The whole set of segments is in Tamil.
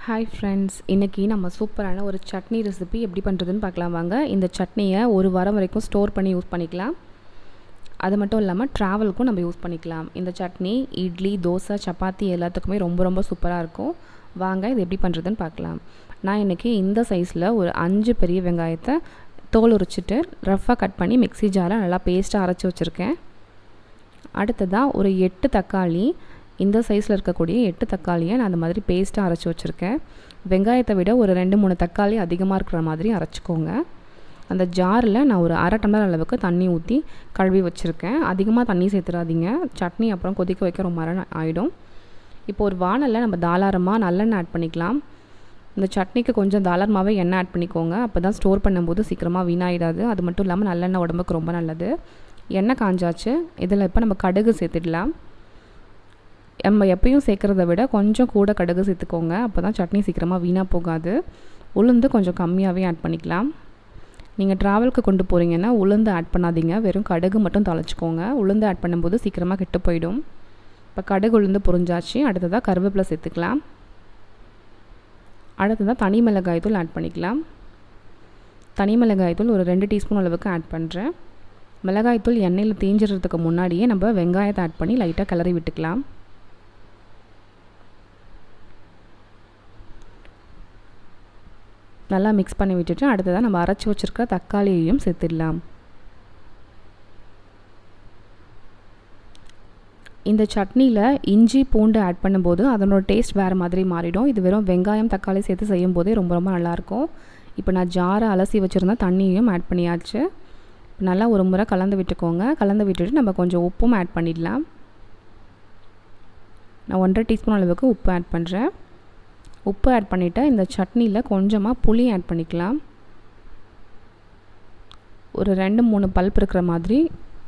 ஹாய் ஃப்ரெண்ட்ஸ், இன்றைக்கி நம்ம சூப்பரான ஒரு சட்னி ரெசிபி எப்படி பண்ணுறதுன்னு பார்க்கலாம் வாங்க. இந்த சட்னியை ஒரு வாரம் வரைக்கும் ஸ்டோர் பண்ணி யூஸ் பண்ணிக்கலாம். அது மட்டும் இல்லாமல் ட்ராவலுக்கும் நம்ம யூஸ் பண்ணிக்கலாம். இந்த சட்னி இட்லி, தோசை, சப்பாத்தி எல்லாத்துக்குமே ரொம்ப ரொம்ப சூப்பராக இருக்கும். வாங்க இது எப்படி பண்ணுறதுன்னு பார்க்கலாம். நான் இன்றைக்கி இந்த சைஸில் ஒரு 5 பெரிய வெங்காயத்தை தோல் உரிச்சிட்டு ரஃப்பாக கட் பண்ணி மிக்ஸி ஜாரில் நல்லா பேஸ்ட்டாக அரைச்சி வச்சுருக்கேன். அடுத்ததாக ஒரு 8 தக்காளி, இந்த சைஸில் இருக்கக்கூடிய 8 தக்காளியை நான் அந்த மாதிரி பேஸ்ட்டாக அரைச்சி வச்சுருக்கேன். வெங்காயத்தை விட ஒரு 2-3 தக்காளி அதிகமாக இருக்கிற மாதிரி அரைச்சிக்கோங்க. அந்த ஜாரில் நான் ஒரு அரை டம்ளர் அளவுக்கு தண்ணி ஊற்றி கழுவி வச்சுருக்கேன். அதிகமாக தண்ணி சேர்த்துடாதீங்க, சட்னி அப்புறம் கொதிக்க வைக்க ரொம்ப நேரம் ஆகிடும். இப்போ ஒரு வானலில் நம்ம தாராளமாக நல்லெண்ணெய் ஆட் பண்ணிக்கலாம். இந்த சட்னிக்கு கொஞ்சம் தாராளமாகவே எண்ணெய் ஆட் பண்ணிக்கோங்க. அப்போ தான் ஸ்டோர் பண்ணும்போது சீக்கிரமாக வீணாயிடாது. அது மட்டும் இல்லாமல் நல்லெண்ணெய் உடம்புக்கு ரொம்ப நல்லது. எண்ணெய் காஞ்சாச்சு. இதில் இப்போ நம்ம கடுகு சேர்த்துடலாம். நம்ம எப்பயும் சேர்க்குறத விட கொஞ்சம் கூட கடுகு சேர்த்துக்கோங்க. அப்போ தான் சட்னி சீக்கிரமாக வீணாக போகாது. உளுந்து கொஞ்சம் கம்மியாகவே ஆட் பண்ணிக்கலாம். நீங்கள் ட்ராவலுக்கு கொண்டு போகிறீங்கன்னா உளுந்து ஆட் பண்ணாதீங்க, வெறும் கடுகு மட்டும் தாளிச்சிக்கோங்க. உளுந்து ஆட் பண்ணும்போது சீக்கிரமாக கெட்டு போயிடும். இப்போ கடுகு உளுந்து பொரிஞ்சாச்சு. அடுத்ததாக கருவேப்பிலை சேர்த்துக்கலாம். அடுத்ததாக தனி மிளகாய் தூள் ஆட் பண்ணிக்கலாம். தனி மிளகாய் தூள் ஒரு 2 டீஸ்பூன் அளவுக்கு ஆட் பண்ணுறேன். மிளகாய் தூள் எண்ணெயில் தீஞ்சிடுறதுக்கு முன்னாடியே நம்ம வெங்காயத்தை ஆட் பண்ணி லைட்டாக கிளறி விட்டுக்கலாம். நல்லா மிக்ஸ் பண்ணி விட்டுட்டு அடுத்ததாக நம்ம அரைச்சி வச்சுருக்க தக்காளியையும் சேர்த்துடலாம். இந்த சட்னியில் இஞ்சி பூண்டு ஆட் பண்ணும்போது அதனோட டேஸ்ட் வேறு மாதிரி மாறிடும். இது வெறும் வெங்காயம் தக்காளி சேர்த்து செய்யும் போதே ரொம்ப ரொம்ப நல்லாயிருக்கும். இப்போ நான் ஜாரை அலசி வச்சுருந்த தண்ணியையும் ஆட் பண்ணியாச்சு. நல்லா ஒரு முறை கலந்து விட்டுக்கோங்க. கலந்து விட்டுட்டு நம்ம கொஞ்சம் உப்பும் ஆட் பண்ணிடலாம். நான் 1.5 டீஸ்பூன் அளவுக்கு உப்பு ஆட் பண்ணுறேன். உப்பு ஆட் பண்ணிவிட்டு இந்த சட்னியில் கொஞ்சமாக புளி ஆட் பண்ணிக்கலாம். ஒரு 2-3 பல்ப் இருக்கிற மாதிரி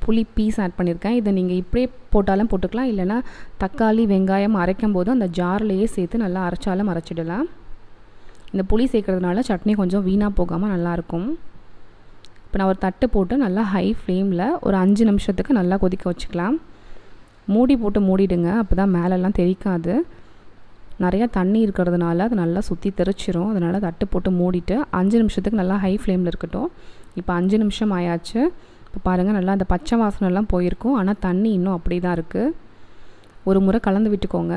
புளி பீஸ் ஆட் பண்ணியிருக்கேன். இதை நீங்கள் இப்படியே போட்டாலும் போட்டுக்கலாம், இல்லைனா தக்காளி வெங்காயம் அரைக்கும் போது அந்த ஜார்லேயே சேர்த்து நல்லா அரைச்சாலும் அரைச்சிடலாம். இந்த புளி சேர்க்குறதுனால சட்னி கொஞ்சம் வீணாக போகாமல் நல்லாயிருக்கும். இப்போ நான் ஒரு தட்டு போட்டு நல்லா ஹை ஃப்ளேமில் ஒரு 5 நிமிஷத்துக்கு நல்லா கொதிக்க வச்சுக்கலாம். மூடி போட்டு மூடிடுங்க, அப்போ தான் மேலெல்லாம் தெறிக்காது. நிறையா தண்ணி இருக்கிறதுனால அது நல்லா சுற்றி தெறிச்சிரும். அதனால் தட்டு போட்டு மூடிட்டு 5 நிமிஷத்துக்கு நல்லா ஹை ஃப்ளேமில் இருக்கட்டும். இப்போ 5 நிமிஷம் ஆயாச்சு. இப்போ பாருங்கள், நல்லா அந்த பச்சை வாசனைலாம் போயிருக்கும், ஆனால் தண்ணி இன்னும் அப்படி தான் இருக்குது. ஒரு முறை கலந்து விட்டுக்கோங்க.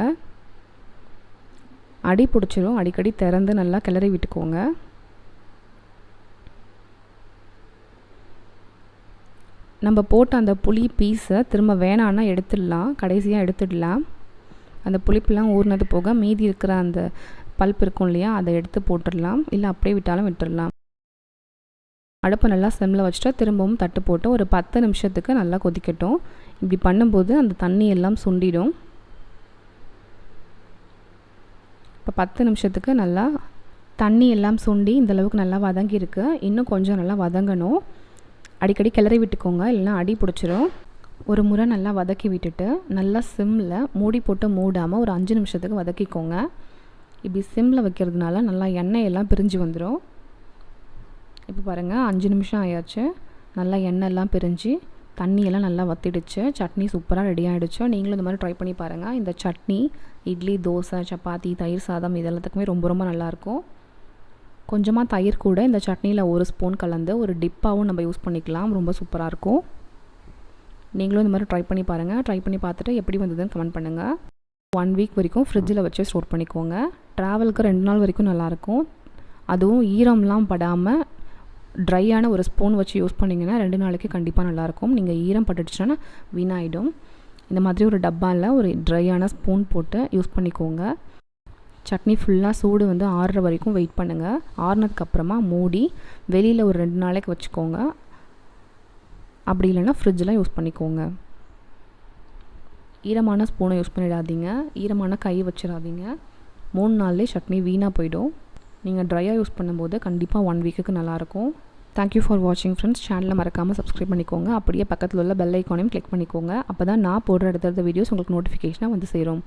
அடி பிடிச்சிரும், அடிக்கடி திறந்து நல்லா கிளறி விட்டுக்கோங்க. நம்ம போட்ட அந்த புளி பீஸை திரும்ப வேணான்னா எடுத்துடலாம், கடைசியாக எடுத்துடலாம். அந்த புளிப்பெலாம் ஊறினது போக மீதி இருக்கிற அந்த பல்ப் இருக்கும் இல்லையா, அதை எடுத்து போட்டுடலாம், இல்லை அப்படியே விட்டாலும் விட்டுடலாம். அடுப்பை நல்லா சிம்மில் வச்சுட்டு திரும்பவும் தட்டு போட்டு ஒரு 10 நிமிஷத்துக்கு நல்லா கொதிக்கட்டும். இப்படி பண்ணும்போது அந்த தண்ணி எல்லாம் சுண்டிடும். இப்போ 10 நிமிஷத்துக்கு நல்லா தண்ணி எல்லாம் சுண்டி இந்தளவுக்கு நல்லா வதங்கியிருக்கு. இன்னும் கொஞ்சம் நல்லா வதங்கணும். அடிக்கடி கிளறி விட்டுக்கோங்க, இல்லைன்னா அடி பிடிச்சிரும். ஒரு முறை நல்லா வதக்கி விட்டுட்டு நல்லா சிம்மில் மூடி போட்டு மூடாமல் ஒரு 5 நிமிஷத்துக்கு வதக்கிக்கோங்க. இப்படி சிம்மில் வைக்கிறதுனால நல்லா எண்ணெய் எல்லாம் பிரிஞ்சு வந்துடும். இப்போ பாருங்கள், 5 நிமிஷம் ஆயாச்சு. நல்லா எண்ணெய் எல்லாம் பிரிஞ்சு தண்ணியெல்லாம் நல்லா வற்றிடுச்சு. சட்னி சூப்பராக ரெடி ஆகிடுச்சு. நீங்களும் இந்த மாதிரி ட்ரை பண்ணி பாருங்கள். இந்த சட்னி இட்லி, தோசை, சப்பாத்தி, தயிர் சாதம் இது எல்லாத்துக்குமே ரொம்ப ரொம்ப நல்லாயிருக்கும். கொஞ்சமாக தயிர் கூட இந்த சட்னியில் 1 ஸ்பூன் கலந்து ஒரு டிப்பாகவும் நம்ம யூஸ் பண்ணிக்கலாம். ரொம்ப சூப்பராக இருக்கும். நீங்களும் இந்த மாதிரி ட்ரை பண்ணி பாருங்கள். ட்ரை பண்ணி பார்த்துட்டு எப்படி வந்ததுன்னு கமெண்ட் பண்ணுங்கள். 1 வீக் வரைக்கும் ஃப்ரிட்ஜில் வச்சு ஸ்டோர் பண்ணிக்கோங்க. ட்ராவலுக்கு 2 நாள் வரைக்கும் நல்லாயிருக்கும். அதுவும் ஈரம்லாம் படாமல் ட்ரையான ஒரு ஸ்பூன் வச்சு யூஸ் பண்ணிங்கன்னா 2 நாளைக்கு கண்டிப்பாக நல்லாயிருக்கும். நீங்கள் ஈரம் பட்டுடுச்சுன்னா வீணாயிடும். இந்த மாதிரி ஒரு டப்பாவில் ஒரு ட்ரையான ஸ்பூன் போட்டு யூஸ் பண்ணிக்கோங்க. சட்னி ஃபுல்லாக சூடு வந்து ஆறுற வரைக்கும் வெயிட் பண்ணுங்கள். ஆறுனதுக்கப்புறமா மூடி வெளியில் ஒரு 2 நாளைக்கு வச்சுக்கோங்க. அப்படி இல்லைன்னா ஃப்ரிட்ஜில் யூஸ் பண்ணிக்கோங்க. ஈரமான ஸ்பூனை யூஸ் பண்ணிடாதீங்க, ஈரமான கை வச்சிடாதீங்க. 3 நாள்லேயே சட்னி வீணாக போயிடும். நீங்கள் ட்ரையாக யூஸ் பண்ணும்போது கண்டிப்பாக 1 வீக்குக்கு நல்லாயிருக்கும். தேங்க்யூ ஃபார் வாட்சிங் ஃப்ரெண்ட்ஸ். சேனலை மறக்காமல் சப்ஸ்கிரைப் பண்ணிக்கோங்க. அப்படியே பக்கத்தில் உள்ள பெல் ஐக்கானையும் கிளிக் பண்ணிக்கோங்க. அப்போ தான் நான் போடுற அடுத்தடுத்த வீடியோஸ் உங்களுக்கு நோட்டிஃபிகேஷனாக வந்து சேரும்.